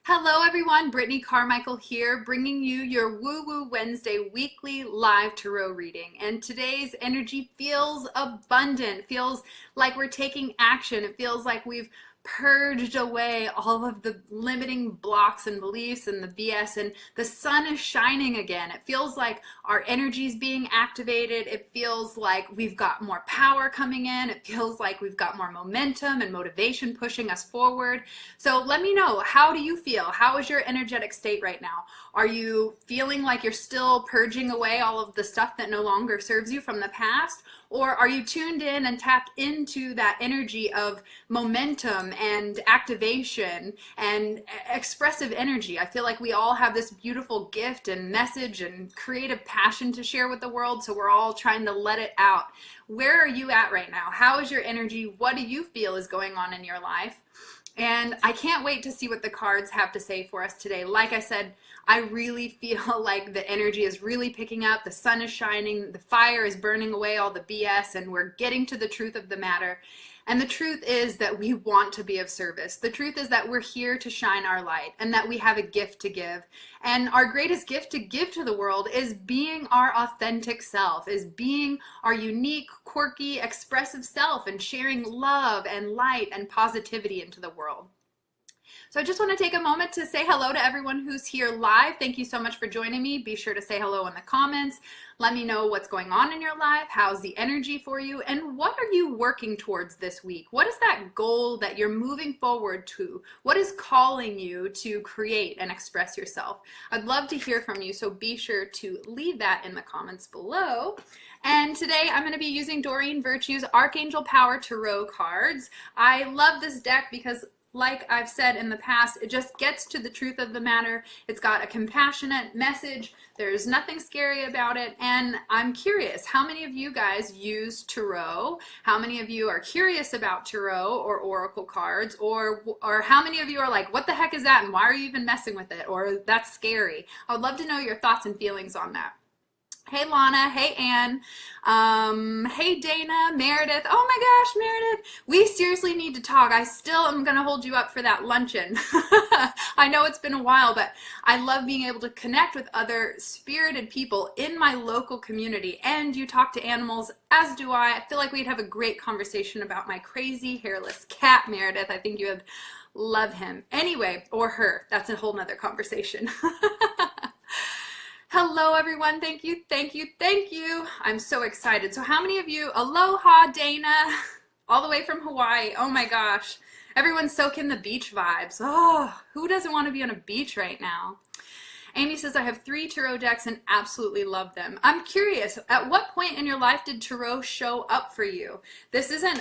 Hello everyone, Brittany Carmichael here, bringing you your Woo Woo Wednesday weekly live tarot reading. And today's energy feels abundant, feels like we're taking action. It feels like we've purged away all of the limiting blocks and beliefs and the BS, and the sun is shining again. It feels like our energy is being activated. It feels like we've got more power coming in. It feels like we've got more momentum and motivation pushing us forward. So let me know, how do you feel? How is your energetic state right now? Are you feeling like you're still purging away all of the stuff that no longer serves you from the past? Or are you tuned in and tapped into that energy of momentum and activation and expressive energy? I feel like we all have this beautiful gift and message and creative passion to share with the world, so we're all trying to let it out. Where are you at right now? How is your energy? What do you feel is going on in your life? And I can't wait to see what the cards have to say for us today. Like I said, I really feel like the energy is really picking up. The sun is shining. The fire is burning away all the BS, and we're getting to the truth of the matter. And the truth is that we want to be of service. The truth is that we're here to shine our light and that we have a gift to give. And our greatest gift to give to the world is being our authentic self, is being our unique, quirky, expressive self, and sharing love and light and positivity into the world. So I just want to take a moment to say hello to everyone who's here live. Thank you so much for joining me. Be sure to say hello in the comments. Let me know what's going on in your life. How's the energy for you? And what are you working towards this week? What is that goal that you're moving forward to? What is calling you to create and express yourself? I'd love to hear from you, so be sure to leave that in the comments below. And today I'm going to be using Doreen Virtue's Archangel Power Tarot cards. I love this deck because, like I've said in the past, it just gets to the truth of the matter. It's got a compassionate message. There's nothing scary about it. And I'm curious, how many of you guys use tarot? How many of you are curious about tarot or oracle cards? Or how many of you are like, what the heck is that? And why are you even messing with it? Or that's scary. I would love to know your thoughts and feelings on that. Hey Lana, hey Ann, hey Dana, Meredith. Oh my gosh, Meredith, we seriously need to talk. I still am going to hold you up for that luncheon. I know it's been a while, but I love being able to connect with other spirited people in my local community. And you talk to animals, as do I. I feel like we'd have a great conversation about my crazy hairless cat, Meredith. I think you would love him. Anyway, or her. That's a whole nother conversation. Hello everyone, thank you, thank you, thank you. I'm so excited. So how many of you, aloha Dana, all the way from Hawaii. Oh my gosh, everyone's soaking the beach vibes. Oh, who doesn't want to be on a beach right now? Amy says, I have 3 tarot decks and absolutely love them. I'm curious, at what point in your life did tarot show up for you? This isn't,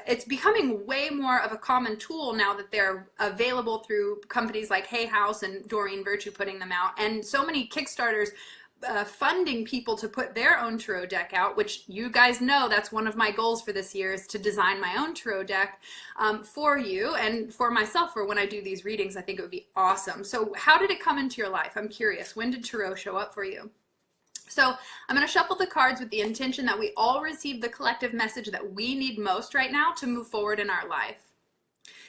it's becoming way more of a common tool now that they're available through companies like Hay House and Doreen Virtue putting them out. And so many Kickstarters funding people to put their own tarot deck out, which you guys know that's one of my goals for this year, is to design my own tarot deck for you and for myself for when I do these readings. I think it would be awesome. So how did it come into your life? I'm curious. When did tarot show up for you? So I'm going to shuffle the cards with the intention that we all receive the collective message that we need most right now to move forward in our life.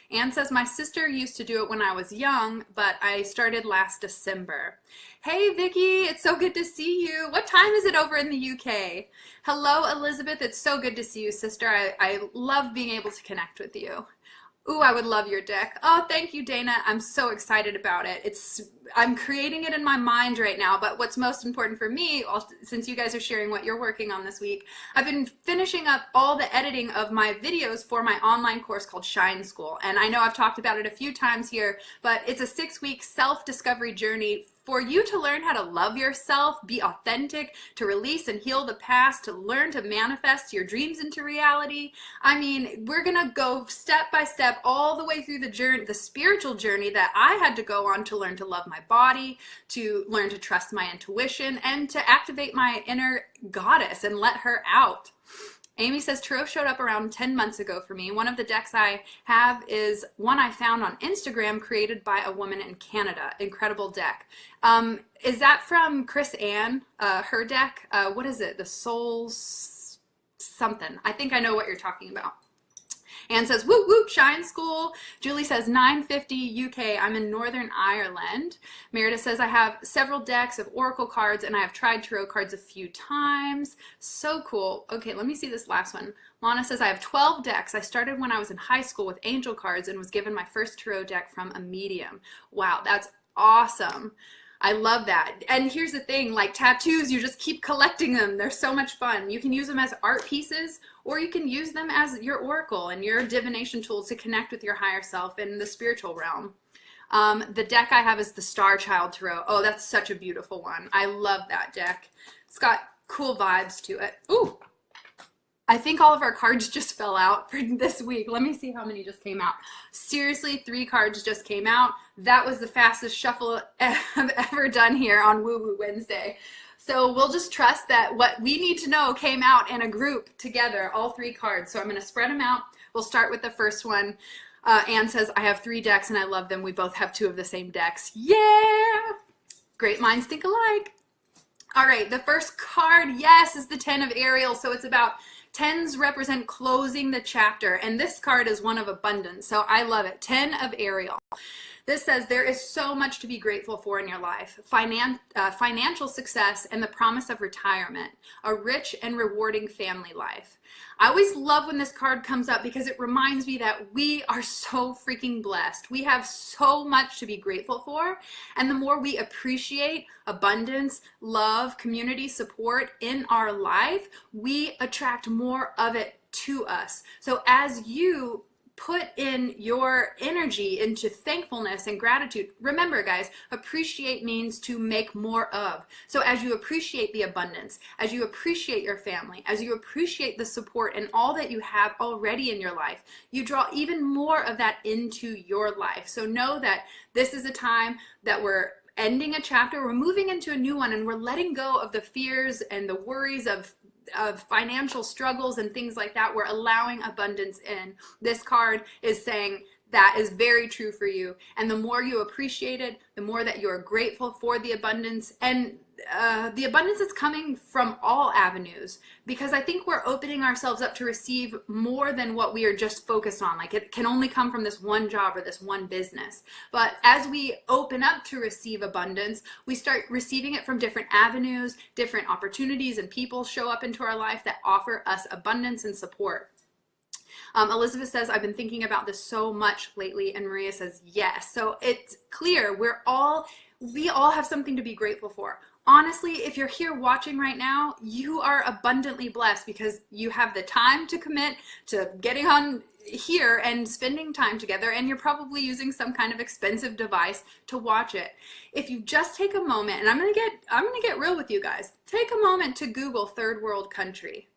Anne says, my sister used to do it when I was young, but I started last December. Hey, Vicky, it's so good to see you. What time is it over in the UK? Hello, Elizabeth. It's so good to see you, sister. I love being able to connect with you. Ooh, I would love your deck. Oh, thank you, Dana. I'm so excited about it. I'm creating it in my mind right now, but what's most important for me, since you guys are sharing what you're working on this week, I've been finishing up all the editing of my videos for my online course called Shine School. And I know I've talked about it a few times here, but it's a 6-week self-discovery journey for you to learn how to love yourself, be authentic, to release and heal the past, to learn to manifest your dreams into reality. I mean, we're gonna go step by step all the way through the journey, the spiritual journey that I had to go on to learn to love my body, to learn to trust my intuition, and to activate my inner goddess and let her out. Amy says, tarot showed up around 10 months ago for me. One of the decks I have is one I found on Instagram created by a woman in Canada. Incredible deck. Is that from Chris Ann, her deck? What is it? The Souls something. I think I know what you're talking about. Anne says, whoop, whoop, Shine School. Julie says, 950 UK. I'm in Northern Ireland. Meredith says, I have several decks of Oracle cards, and I have tried tarot cards a few times. So cool. Okay, let me see this last one. Lana says, I have 12 decks. I started when I was in high school with angel cards and was given my first tarot deck from a medium. Wow, that's awesome. I love that. And here's the thing, like tattoos, you just keep collecting them. They're so much fun. You can use them as art pieces, or you can use them as your oracle and your divination tools to connect with your higher self in the spiritual realm. The deck I have is the Star Child Tarot. Oh, that's such a beautiful one. I love that deck. It's got cool vibes to it. Ooh, I think all of our cards just fell out for this week. Let me see how many just came out. Seriously, 3 cards just came out. That was the fastest shuffle I've ever done here on Woo Woo Wednesday. So we'll just trust that what we need to know came out in a group together, all 3 cards. So I'm going to spread them out. We'll start with the first one. Anne says, I have 3 decks and I love them. We both have 2 of the same decks. Yeah! Great minds think alike. All right, the first card, yes, is the 10 of Ariel. So it's about 10s represent closing the chapter, and this card is one of abundance, so I love it. 10 of Ariel. This says there is so much to be grateful for in your life. Financial success and the promise of retirement. A rich and rewarding family life. I always love when this card comes up because it reminds me that we are so freaking blessed. We have so much to be grateful for, and the more we appreciate abundance, love, community support in our life, we attract more of it to us. So as you put in your energy into thankfulness and gratitude, remember guys, appreciate means to make more of. So as you appreciate the abundance, as you appreciate your family, as you appreciate the support and all that you have already in your life, you draw even more of that into your life. So know that this is a time that we're ending a chapter, we're moving into a new one, and we're letting go of the fears and the worries of financial struggles and things like that. We're allowing abundance in. This card is saying that is very true for you. And the more you appreciate it, the more that you're grateful for the abundance, and the abundance is coming from all avenues, because I think we're opening ourselves up to receive more than what we are just focused on. Like it can only come from this one job or this one business. But as we open up to receive abundance, we start receiving it from different avenues, different opportunities, and people show up into our life that offer us abundance and support. Elizabeth says, I've been thinking about this so much lately, and Maria says, yes. So it's clear we all have something to be grateful for. Honestly, if you're here watching right now, you are abundantly blessed because you have the time to commit to getting on here and spending time together, and you're probably using some kind of expensive device to watch it. If you just take a moment, and I'm gonna get real with you guys, take a moment to Google third world country.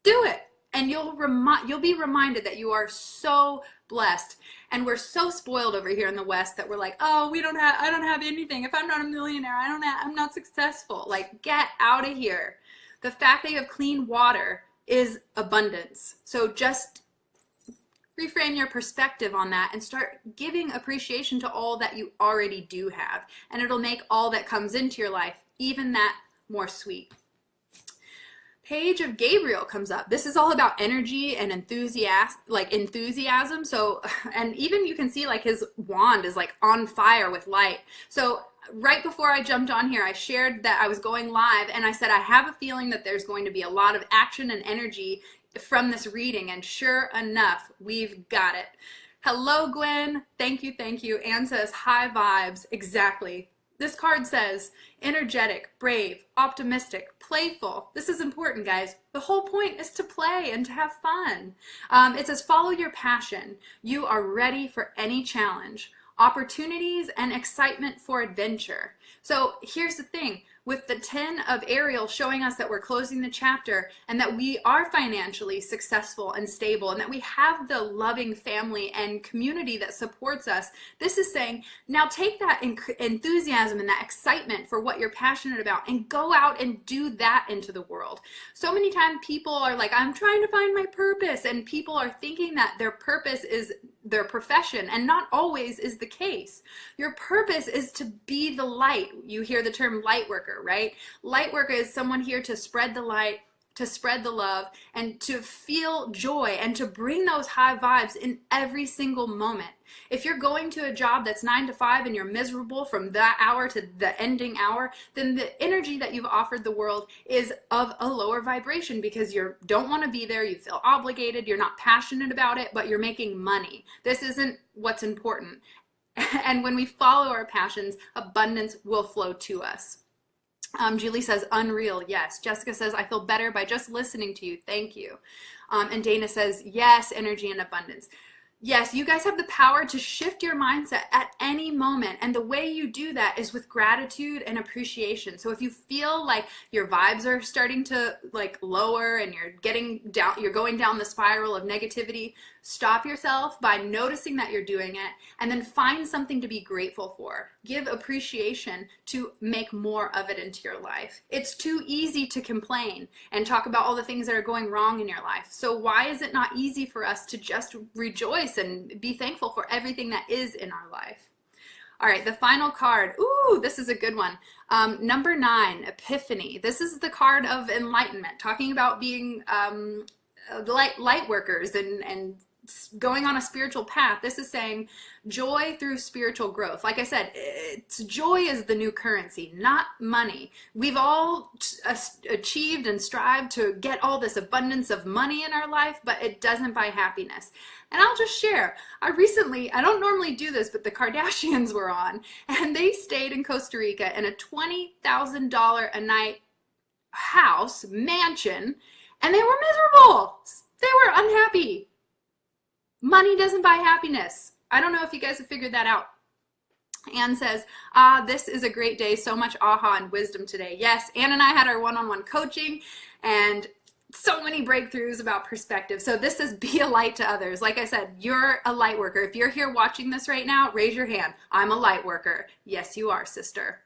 Do it. And you'll be reminded that you are so blessed. And we're so spoiled over here in the West that we're like, oh, I don't have anything. If I'm not a millionaire, I'm not successful. Like, get out of here. The fact that you have clean water is abundance. So just reframe your perspective on that and start giving appreciation to all that you already do have. And it'll make all that comes into your life even that more sweet. Page of Gabriel comes up. This is all about energy and enthusiasm. So, and even you can see like his wand is like on fire with light. So right before I jumped on here, I shared that I was going live, and I said, I have a feeling that there's going to be a lot of action and energy from this reading. And sure enough, we've got it. Hello, Gwen. Thank you. Thank you. Anne says, high vibes. Exactly. This card says energetic, brave, optimistic, playful. This is important, guys. The whole point is to play and to have fun. It says follow your passion. You are ready for any challenge, opportunities, and excitement for adventure. So here's the thing. With the 10 of Ariel showing us that we're closing the chapter and that we are financially successful and stable and that we have the loving family and community that supports us, this is saying, now take that enthusiasm and that excitement for what you're passionate about and go out and do that into the world. So many times people are like, I'm trying to find my purpose, and people are thinking that their purpose is their profession, and not always is the case. Your purpose is to be the light. You hear the term light worker, right? Light worker is someone here to spread the light, to spread the love, and to feel joy and to bring those high vibes in every single moment. If you're going to a job that's 9 to 5 and you're miserable from that hour to the ending hour, then the energy that you've offered the world is of a lower vibration because you don't want to be there, you feel obligated, you're not passionate about it, but you're making money. This isn't what's important. And when we follow our passions, abundance will flow to us. Julie says, unreal, yes. Jessica says, I feel better by just listening to you. Thank you. And Dana says, yes, energy and abundance. Yes, you guys have the power to shift your mindset at any moment. And the way you do that is with gratitude and appreciation. So if you feel like your vibes are starting to like lower and you're going down the spiral of negativity, stop yourself by noticing that you're doing it and then find something to be grateful for. Give appreciation to make more of it into your life. It's too easy to complain and talk about all the things that are going wrong in your life. So why is it not easy for us to just rejoice and be thankful for everything that is in our life? All right, the final card. Ooh, this is a good one. Number 9, Epiphany. This is the card of enlightenment, talking about being light workers and going on a spiritual path. This is saying joy through spiritual growth. Like I said, joy is the new currency, not money. We've all achieved and strived to get all this abundance of money in our life, but it doesn't buy happiness. And I'll just share, I don't normally do this, but the Kardashians were on, and they stayed in Costa Rica in a $20,000 a night house, mansion, and they were miserable. They were unhappy. Money doesn't buy happiness. I don't know if you guys have figured that out. Anne says, this is a great day. So much aha and wisdom today. Yes, Anne and I had our one-on-one coaching and so many breakthroughs about perspective. So this is be a light to others. Like I said, you're a light worker. If you're here watching this right now, raise your hand. I'm a light worker. Yes, you are, sister.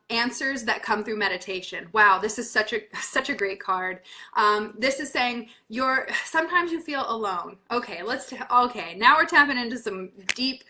Answers that come through meditation. Wow, this is such a great card. This is saying sometimes you feel alone. Okay, now we're tapping into some deep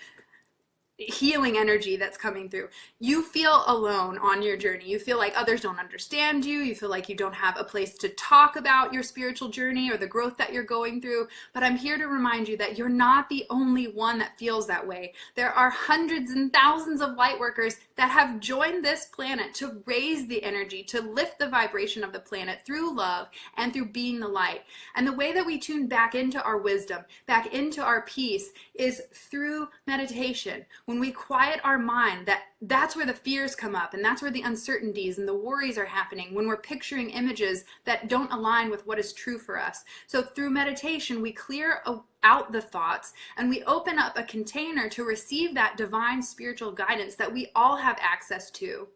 healing energy that's coming through. You feel alone on your journey. You feel like others don't understand you. You feel like you don't have a place to talk about your spiritual journey or the growth that you're going through. But I'm here to remind you that you're not the only one that feels that way. There are hundreds and thousands of light workers that have joined this planet to raise the energy, to lift the vibration of the planet through love and through being the light. And the way that we tune back into our wisdom, back into our peace, is through meditation. When we quiet our mind, that's where the fears come up, and that's where the uncertainties and the worries are happening, when we're picturing images that don't align with what is true for us. So through meditation, we clear out the thoughts and we open up a container to receive that divine spiritual guidance that we all have access to.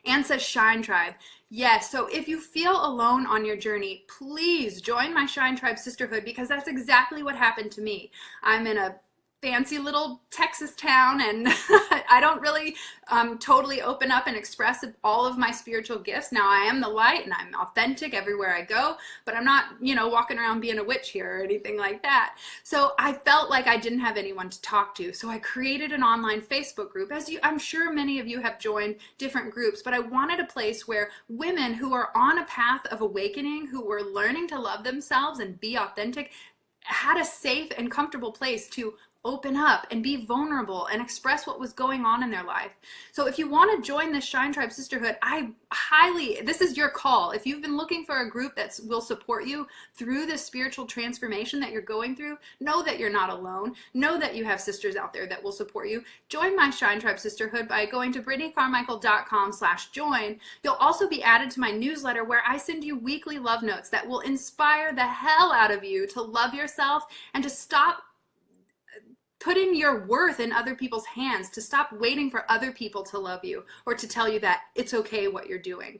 Anne says, Shine Tribe. Yes, so if you feel alone on your journey, please join my Shine Tribe sisterhood, because that's exactly what happened to me. I'm in a fancy little Texas town, and I don't really totally open up and express all of my spiritual gifts. Now, I am the light and I'm authentic everywhere I go, but I'm not, walking around being a witch here or anything like that. So I felt like I didn't have anyone to talk to. So I created an online Facebook group. I'm sure many of you have joined different groups, but I wanted a place where women who are on a path of awakening, who were learning to love themselves and be authentic, had a safe and comfortable place to open up and be vulnerable and express what was going on in their life. So if you want to join this Shine Tribe sisterhood, this is your call. If you've been looking for a group that will support you through this spiritual transformation that you're going through, know that you're not alone. Know that you have sisters out there that will support you. Join my Shine Tribe sisterhood by going to BrittanyCarmichael.com/join. You'll also be added to my newsletter, where I send you weekly love notes that will inspire the hell out of you to love yourself and to stop putting your worth in other people's hands, to stop waiting for other people to love you or to tell you that it's okay what you're doing.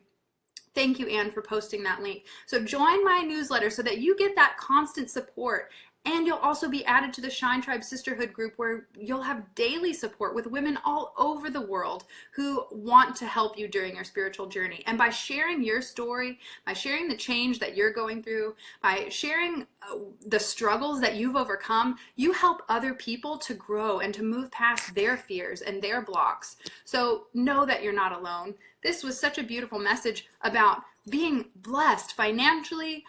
Thank you, Anne, for posting that link. So join my newsletter so that you get that constant support And you'll also be added to the Shine Tribe Sisterhood group, where you'll have daily support with women all over the world who want to help you during your spiritual journey. And by sharing your story, by sharing the change that you're going through, by sharing the struggles that you've overcome, you help other people to grow and to move past their fears and their blocks. So know that you're not alone. This was such a beautiful message about being blessed financially,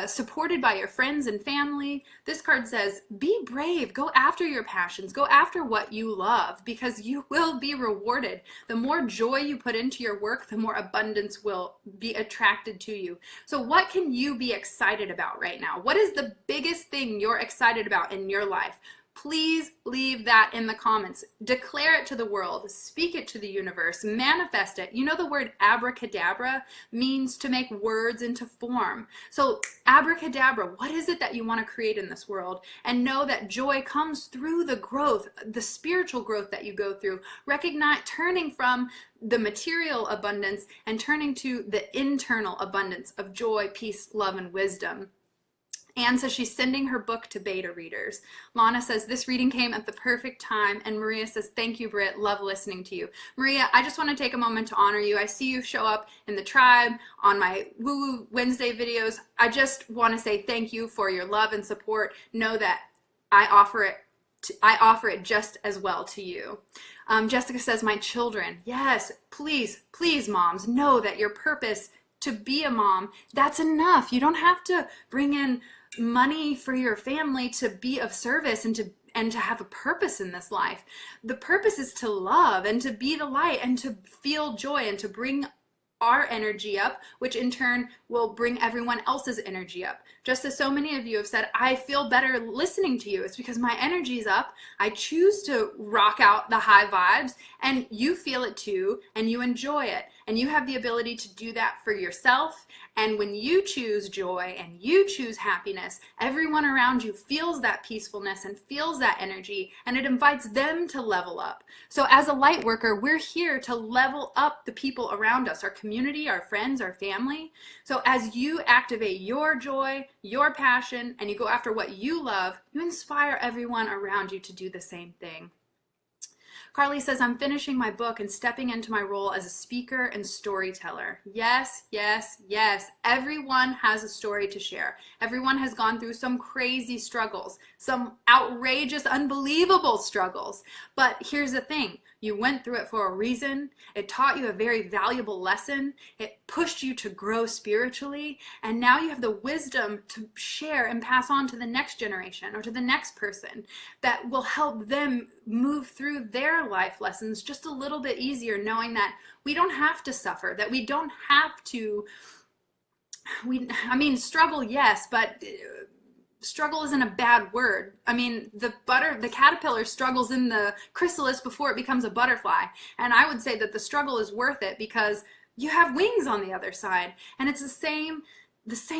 supported by your friends and family. This card says, be brave, go after your passions, go after what you love, because you will be rewarded. The more joy you put into your work, the more abundance will be attracted to you. So what can you be excited about right now? What is the biggest thing you're excited about in your life? Please leave that in the comments. Declare it to the world. Speak it to the universe. Manifest it. You know, the word abracadabra means to make words into form. So abracadabra, what is it that you want to create in this world? And know that joy comes through the growth, the spiritual growth that you go through. Recognize turning from the material abundance and turning to the internal abundance of joy, peace, love, and wisdom. Anne says she's sending her book to beta readers. Lana says this reading came at the perfect time. And Maria says, thank you, Britt. Love listening to you. Maria, I just want to take a moment to honor you. I see you show up in the tribe on my Woo Woo Wednesday videos. I just want to say thank you for your love and support. Know that I offer it just as well to you. Jessica says, my children. Yes, please, please, moms, know that your purpose to be a mom, that's enough. You don't have to bring in money for your family to be of service and to have a purpose in this life. The purpose is to love and to be the light and to feel joy and to bring our energy up, which in turn will bring everyone else's energy up. Just as so many of you have said, I feel better listening to you. It's because my energy's up. I choose to rock out the high vibes, and you feel it too, and you enjoy it. And you have the ability to do that for yourself. And when you choose joy and you choose happiness, everyone around you feels that peacefulness and feels that energy, and it invites them to level up. So as a light worker, we're here to level up the people around us, our community, our friends, our family. So as you activate your joy, your passion, and you go after what you love, you inspire everyone around you to do the same thing. Carly says, I'm finishing my book and stepping into my role as a speaker and storyteller. Yes, yes, yes. Everyone has a story to share. Everyone has gone through some crazy struggles, some outrageous, unbelievable struggles. But here's the thing. You went through it for a reason. It taught you a very valuable lesson. It pushed you to grow spiritually. And now you have the wisdom to share and pass on to the next generation or to the next person that will help them move through their life lessons just a little bit easier, knowing that we don't have to suffer, that we don't have to, I mean, struggle, yes, but struggle isn't a bad word. I mean, the caterpillar struggles in the chrysalis before it becomes a butterfly. And I would say that the struggle is worth it because you have wings on the other side. And it's the same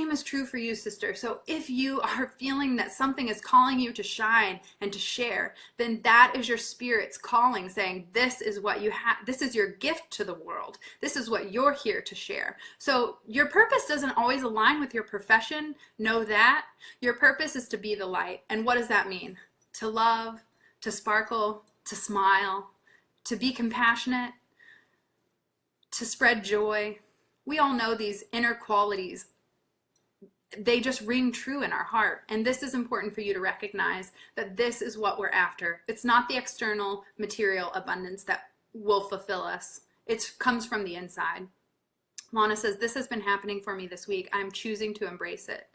is true for you, sister. So if you are feeling that something is calling you to shine and to share, then that is your spirit's calling, saying this is what you have, this is your gift to the world. This is what you're here to share. So your purpose doesn't always align with your profession. Know that. Your purpose is to be the light. And what does that mean? To love, to sparkle, to smile, to be compassionate, to spread joy. We all know these inner qualities. They just ring true in our heart. And this is important for you to recognize that this is what we're after. It's not the external material abundance that will fulfill us. It comes from the inside. Lana says, this has been happening for me this week. I'm choosing to embrace it.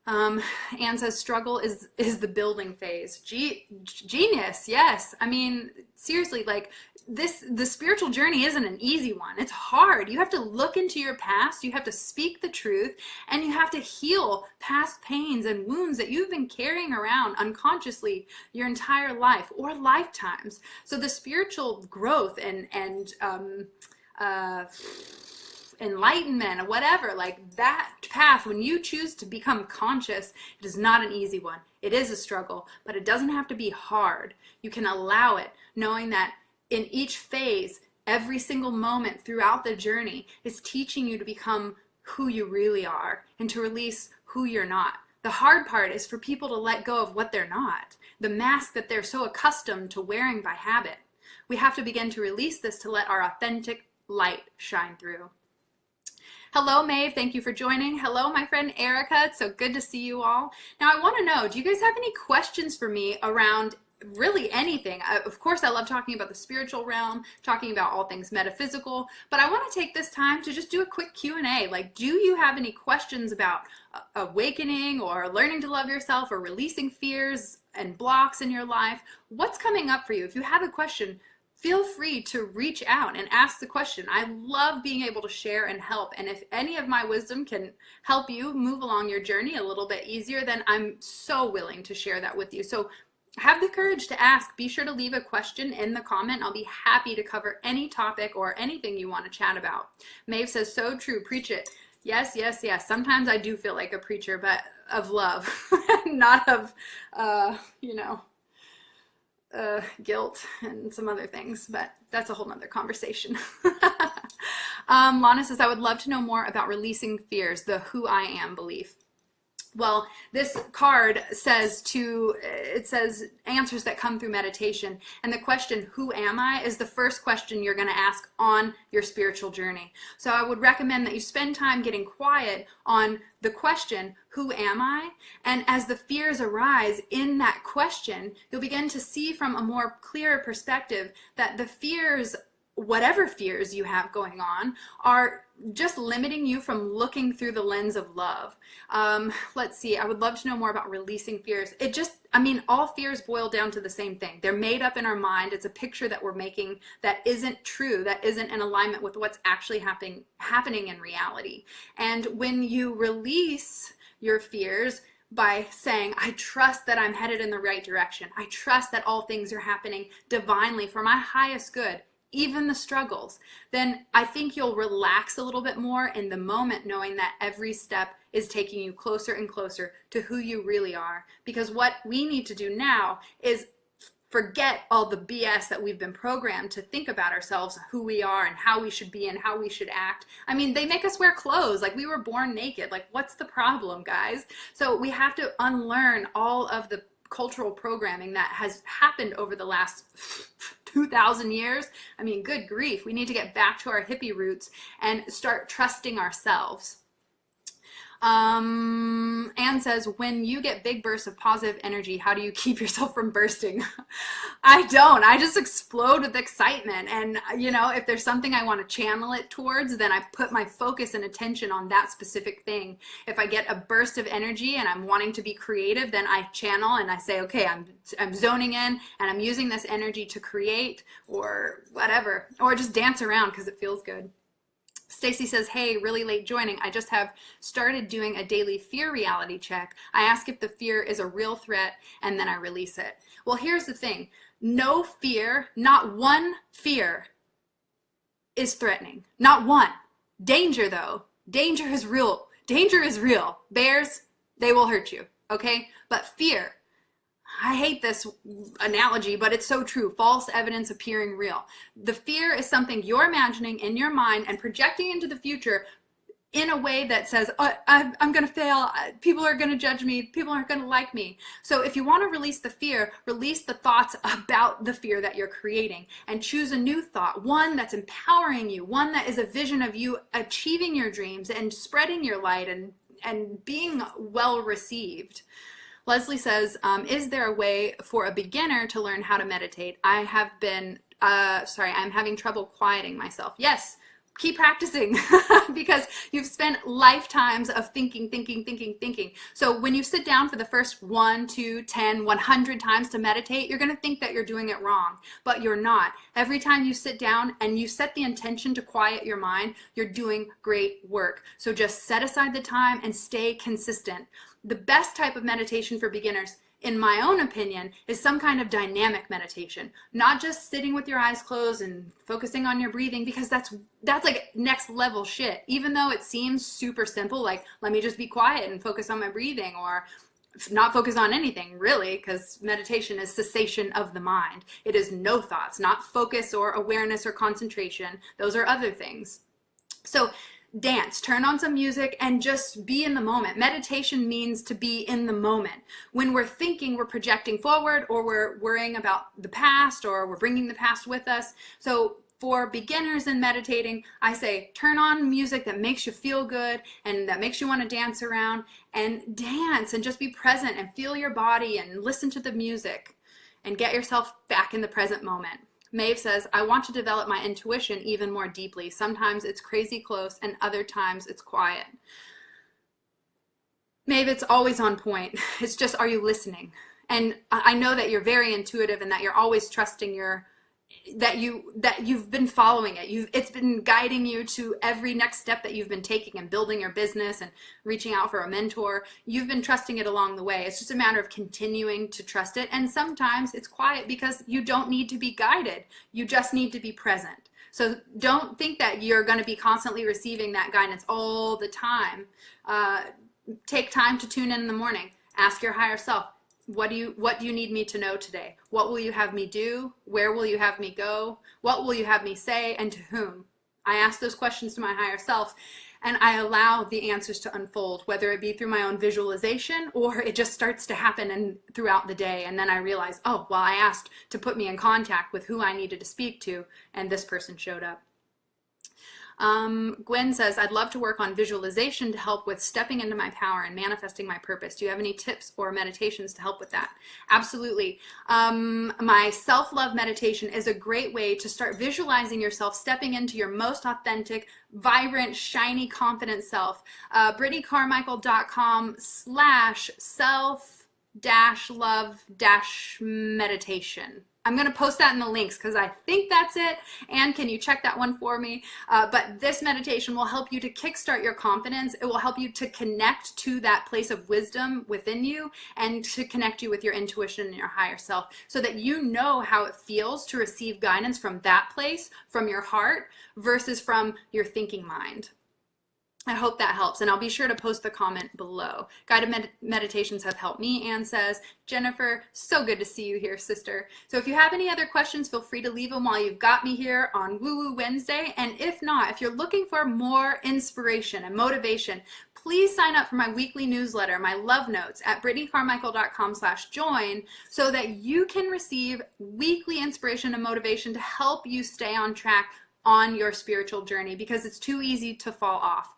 Anne says, struggle is the building phase. Genius, yes. I mean, seriously, like the spiritual journey isn't an easy one. It's hard. You have to look into your past. You have to speak the truth, and you have to heal past pains and wounds that you've been carrying around unconsciously your entire life or lifetimes. So the spiritual growth and enlightenment or whatever, like that path, when you choose to become conscious, it is not an easy one. It is a struggle, but it doesn't have to be hard. You can allow it, knowing that in each phase, every single moment throughout the journey is teaching you to become who you really are and to release who you're not. The hard part is for people to let go of what they're not, the mask that they're so accustomed to wearing by habit. We have to begin to release this to let our authentic light shine through. Hello, Maeve. Thank you for joining. Hello, my friend Erica. It's so good to see you all. Now, I want to know, do you guys have any questions for me around really anything? Of course, I love talking about the spiritual realm, talking about all things metaphysical, but I want to take this time to just do a quick Q&A. Like, do you have any questions about awakening or learning to love yourself or releasing fears and blocks in your life? What's coming up for you? If you have a question, feel free to reach out and ask the question. I love being able to share and help. And if any of my wisdom can help you move along your journey a little bit easier, then I'm so willing to share that with you. So have the courage to ask. Be sure to leave a question in the comment. I'll be happy to cover any topic or anything you want to chat about. Maeve says, so true, preach it. Yes, yes, yes. Sometimes I do feel like a preacher, but of love, not of, guilt and some other things, but that's a whole nother conversation. Lana says, I would love to know more about releasing fears, the who I am belief. Well, this card says it says answers that come through meditation. And the question, who am I, is the first question you're going to ask on your spiritual journey. So I would recommend that you spend time getting quiet on the question, who am I? And as the fears arise in that question, you'll begin to see from a more clear perspective that the fears, whatever fears you have going on, are just limiting you from looking through the lens of love. Let's see, I would love to know more about releasing fears. All fears boil down to the same thing. They're made up in our mind. It's a picture that we're making that isn't true, that isn't in alignment with what's actually happening in reality. And when you release your fears by saying, I trust that I'm headed in the right direction. I trust that all things are happening divinely for my highest good, even the struggles, then I think you'll relax a little bit more in the moment, knowing that every step is taking you closer and closer to who you really are. Because what we need to do now is forget all the BS that we've been programmed to think about ourselves, who we are and how we should be and how we should act. I mean, they make us wear clothes like we were born naked. Like, what's the problem, guys? So we have to unlearn all of the cultural programming that has happened over the last 2,000 years. I mean, good grief. We need to get back to our hippie roots and start trusting ourselves. Anne says, when you get big bursts of positive energy, how do you keep yourself from bursting? I don't. I just explode with excitement. And, if there's something I want to channel it towards, then I put my focus and attention on that specific thing. If I get a burst of energy and I'm wanting to be creative, then I channel and I say, okay, I'm zoning in and I'm using this energy to create or whatever, or just dance around because it feels good. Stacy says, hey, really late joining. I just have started doing a daily fear reality check. I ask if the fear is a real threat, and then I release it. Well, here's the thing. No fear, not one fear is threatening. Not one. Danger, though. Danger is real. Danger is real. Bears, they will hurt you, okay? But fear, I hate this analogy, but it's so true. False evidence appearing real. The fear is something you're imagining in your mind and projecting into the future in a way that says, I'm going to fail. People are going to judge me. People aren't going to like me. So if you want to release the fear, release the thoughts about the fear that you're creating and choose a new thought, one that's empowering you, one that is a vision of you achieving your dreams and spreading your light and being well received. Leslie says, is there a way for a beginner to learn how to meditate? I'm having trouble quieting myself. Yes, keep practicing because you've spent lifetimes of thinking. So when you sit down for the first 1, 2, 10, 100 times to meditate, you're going to think that you're doing it wrong, but you're not. Every time you sit down and you set the intention to quiet your mind, you're doing great work. So just set aside the time and stay consistent. The best type of meditation for beginners, in my own opinion, is some kind of dynamic meditation, not just sitting with your eyes closed and focusing on your breathing, because that's like next level shit. Even though it seems super simple, like let me just be quiet and focus on my breathing, or not focus on anything really, because meditation is cessation of the mind. It is no thoughts, not focus or awareness or concentration. Those are other things. So dance, turn on some music, and just be in the moment. Meditation means to be in the moment. When we're thinking, we're projecting forward, or we're worrying about the past, or we're bringing the past with us. So for beginners in meditating, I say turn on music that makes you feel good and that makes you want to dance around, and dance and just be present and feel your body and listen to the music and get yourself back in the present moment. Maeve says, I want to develop my intuition even more deeply. Sometimes it's crazy close and other times it's quiet. Maeve, it's always on point. It's just, are you listening? And I know that you're very intuitive and that you're always trusting that you've been following it. It's been guiding you to every next step that you've been taking and building your business and reaching out for a mentor. You've been trusting it along the way. It's just a matter of continuing to trust it. And sometimes it's quiet because you don't need to be guided. You just need to be present. So don't think that you're going to be constantly receiving that guidance all the time. Take time to tune in the morning. Ask your higher self, what do you need me to know today? What will you have me do? Where will you have me go? What will you have me say, and to whom? I ask those questions to my higher self, and I allow the answers to unfold, whether it be through my own visualization or it just starts to happen throughout the day. And then I realize, oh, well, I asked to put me in contact with who I needed to speak to, and this person showed up. Gwen says, I'd love to work on visualization to help with stepping into my power and manifesting my purpose. Do you have any tips or meditations to help with that? Absolutely. My self-love meditation is a great way to start visualizing yourself stepping into your most authentic, vibrant, shiny, confident self. BrittanyCarmichael.com/self-love-meditation. I'm going to post that in the links because I think that's it. And can you check that one for me? But this meditation will help you to kickstart your confidence. It will help you to connect to that place of wisdom within you and to connect you with your intuition and your higher self so that you know how it feels to receive guidance from that place, from your heart, versus from your thinking mind. I hope that helps, and I'll be sure to post the comment below. Guided meditations have helped me, Anne says. Jennifer, so good to see you here, sister. So if you have any other questions, feel free to leave them while you've got me here on Woo Woo Wednesday. And if not, if you're looking for more inspiration and motivation, please sign up for my weekly newsletter, my love notes, at BrittanyCarmichael.com/join so that you can receive weekly inspiration and motivation to help you stay on track on your spiritual journey, because it's too easy to fall off.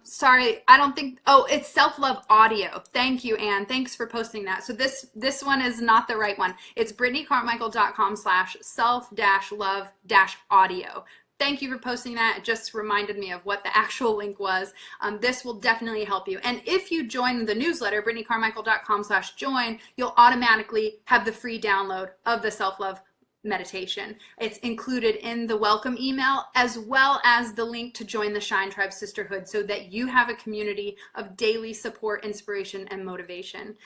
Sorry, I don't think, oh, it's self-love audio. Thank you, Anne. Thanks for posting that. So this one is not the right one. It's BrittanyCarmichael.com/self-love-audio. Thank you for posting that. It just reminded me of what the actual link was. This will definitely help you. And if you join the newsletter, BrittanyCarmichael.com/join, you'll automatically have the free download of the self-love meditation. It's included in the welcome email, as well as the link to join the Shine Tribe Sisterhood so that you have a community of daily support, inspiration, and motivation.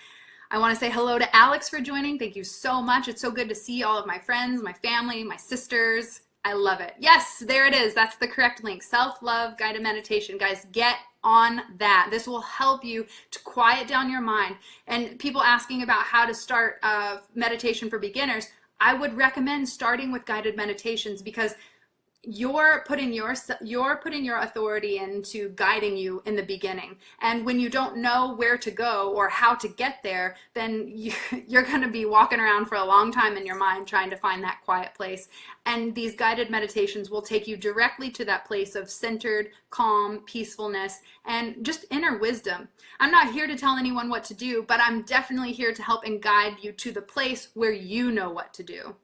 I want to say hello to Alex for joining. Thank you so much. It's so good to see all of my friends, my family, my sisters. I love it. Yes, there it is. That's the correct link. Self-love guided meditation. Guys, get on that. This will help you to quiet down your mind. And people asking about how to start meditation for beginners, I would recommend starting with guided meditations because you're putting your authority into guiding you in the beginning. And when you don't know where to go or how to get there, then you're going to be walking around for a long time in your mind trying to find that quiet place. And these guided meditations will take you directly to that place of centered, calm, peacefulness, and just inner wisdom. I'm not here to tell anyone what to do, but I'm definitely here to help and guide you to the place where you know what to do.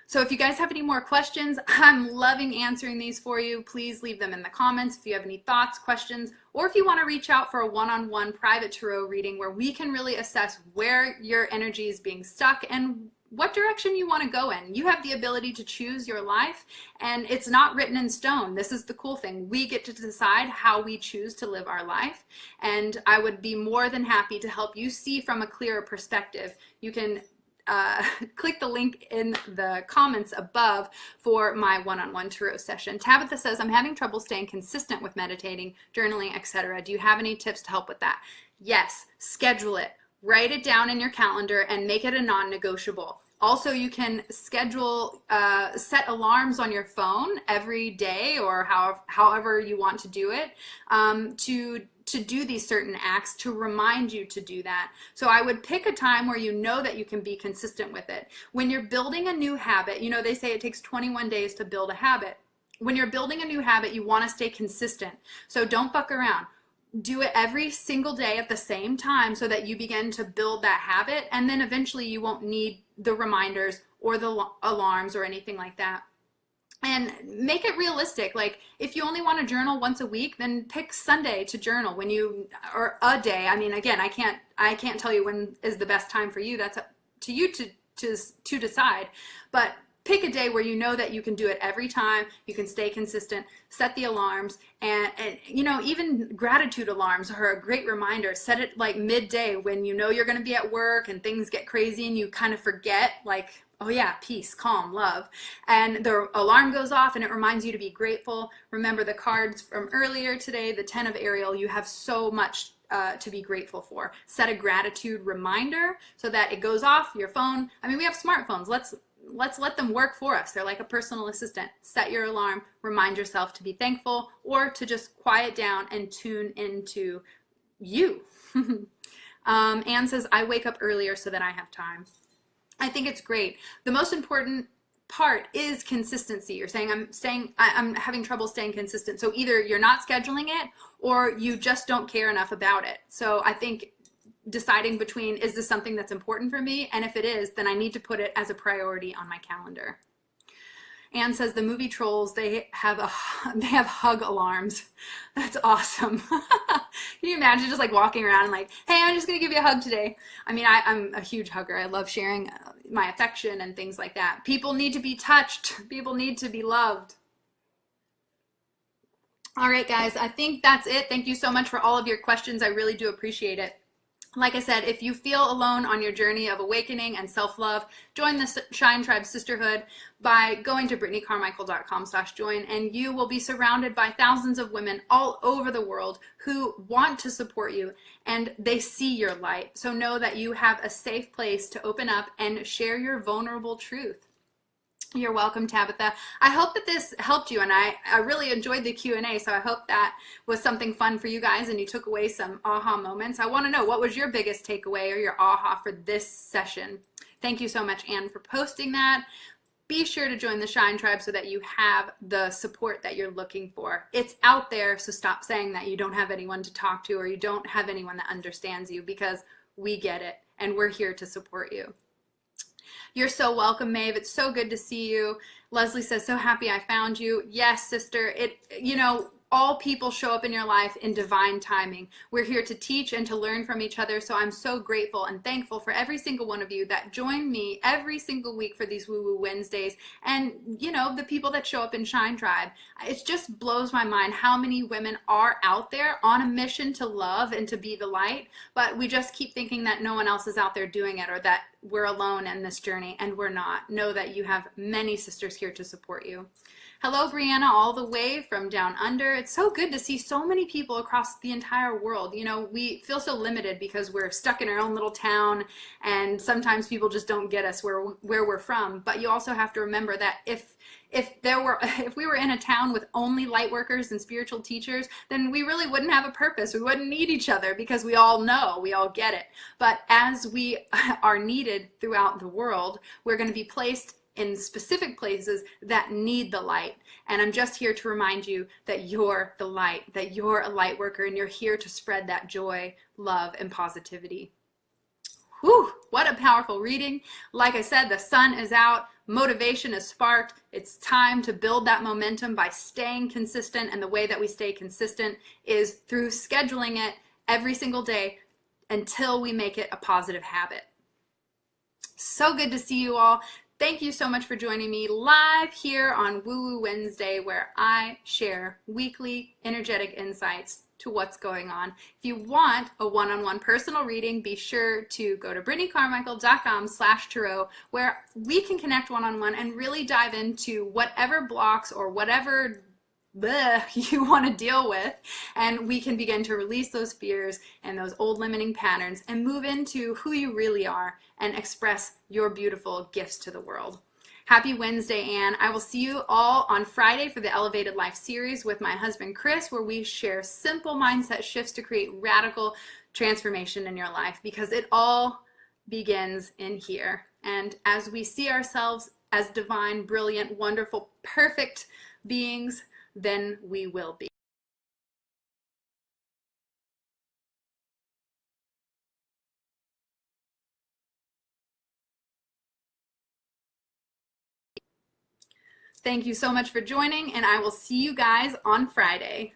So if you guys have any more questions, I'm loving answering these for you. Please leave them in the comments if you have any thoughts, questions, or if you want to reach out for a one-on-one private tarot reading where we can really assess where your energy is being stuck and what direction you want to go in. You have the ability to choose your life, and it's not written in stone. This is the cool thing. We get to decide how we choose to live our life, and I would be more than happy to help you see from a clearer perspective. You can click the link in the comments above for my one-on-one tarot session. Tabitha says, I'm having trouble staying consistent with meditating, journaling, etc. Do you have any tips to help with that? Yes, schedule it. Write it down in your calendar and make it a non-negotiable. Also, you can schedule, set alarms on your phone every day or however you want to do it, to do these certain acts to remind you to do that. So I would pick a time where you know that you can be consistent with it. When you're building a new habit, you know, they say it takes 21 days to build a habit. When you're building a new habit, you want to stay consistent. So don't fuck around. Do it every single day at the same time so that you begin to build that habit, and then eventually you won't need the reminders or the alarms or anything like that. And make it realistic. Like, if you only want to journal once a week, then pick Sunday to journal when you, or a day. I mean, again, I can't tell you when is the best time for you. That's up to you to decide. But pick a day where you know that you can do it every time, you can stay consistent, set the alarms, and you know, even gratitude alarms are a great reminder. Set it like midday when you know you're going to be at work and things get crazy and you kind of forget, like, oh yeah, peace, calm, love. And the alarm goes off and it reminds you to be grateful. Remember the cards from earlier today, the 10 of Ariel. You have so much to be grateful for. Set a gratitude reminder so that it goes off your phone. I mean, we have smartphones. Let's let them work for us. They're like a personal assistant. Set your alarm, remind yourself to be thankful or to just quiet down and tune into you. Anne says, I wake up earlier so that I have time. I think it's great. The most important part is consistency. You're saying I'm having trouble staying consistent. So either you're not scheduling it or you just don't care enough about it. So I think deciding between, is this something that's important for me? And if it is, then I need to put it as a priority on my calendar. Anne says the movie Trolls, they have hug alarms. That's awesome. Can you imagine just like walking around and like, hey, I'm just gonna give you a hug today. I mean, I'm a huge hugger. I love sharing my affection and things like that. People need to be touched. People need to be loved. All right, guys, I think that's it. Thank you so much for all of your questions. I really do appreciate it. Like I said, if you feel alone on your journey of awakening and self-love, join the Shine Tribe Sisterhood by going to brittanycarmichael.com/join, and you will be surrounded by thousands of women all over the world who want to support you, and they see your light. So know that you have a safe place to open up and share your vulnerable truth. You're welcome, Tabitha. I hope that this helped you, and I really enjoyed the Q&A, so I hope that was something fun for you guys and you took away some aha moments. I want to know, what was your biggest takeaway or your aha for this session? Thank you so much, Anne, for posting that. Be sure to join the Shine Tribe so that you have the support that you're looking for. It's out there, so stop saying that you don't have anyone to talk to or you don't have anyone that understands you, because we get it, and we're here to support you. You're so welcome, Maeve. It's so good to see you. Leslie says, so happy I found you. Yes, sister. You know, all people show up in your life in divine timing. We're here to teach and to learn from each other. So I'm so grateful and thankful for every single one of you that join me every single week for these Woo Woo Wednesdays. And, you know, the people that show up in Shine Tribe. It just blows my mind how many women are out there on a mission to love and to be the light. But we just keep thinking that no one else is out there doing it, or that we're alone in this journey, and we're not. Know that you have many sisters here to support you. Hello, Brianna, all the way from down under. It's so good to see so many people across the entire world. You know, we feel so limited because we're stuck in our own little town, and sometimes people just don't get us where we're from. But you also have to remember that if we were in a town with only light workers and spiritual teachers, then we really wouldn't have a purpose. We wouldn't need each other, because we all know, we all get it. But as we are needed throughout the world, we're going to be placed in specific places that need the light. And I'm just here to remind you that you're the light, that you're a light worker, and you're here to spread that joy, love, and positivity. Whew, what a powerful reading. Like I said, the sun is out, motivation is sparked. It's time to build that momentum by staying consistent, and the way that we stay consistent is through scheduling it every single day until we make it a positive habit. So good to see you all. Thank you so much for joining me live here on Woo Woo Wednesday, where I share weekly energetic insights to what's going on. If you want a one-on-one personal reading, be sure to go to brittanycarmichael.com/tarot, where we can connect one-on-one and really dive into whatever blocks or whatever you want to deal with, and we can begin to release those fears and those old limiting patterns and move into who you really are and express your beautiful gifts to the world. Happy Wednesday, Anne. I will see you all on Friday for the Elevated Life series with my husband, Chris, where we share simple mindset shifts to create radical transformation in your life, because it all begins in here. And as we see ourselves as divine, brilliant, wonderful, perfect beings, then we will be. Thank you so much for joining, and I will see you guys on Friday.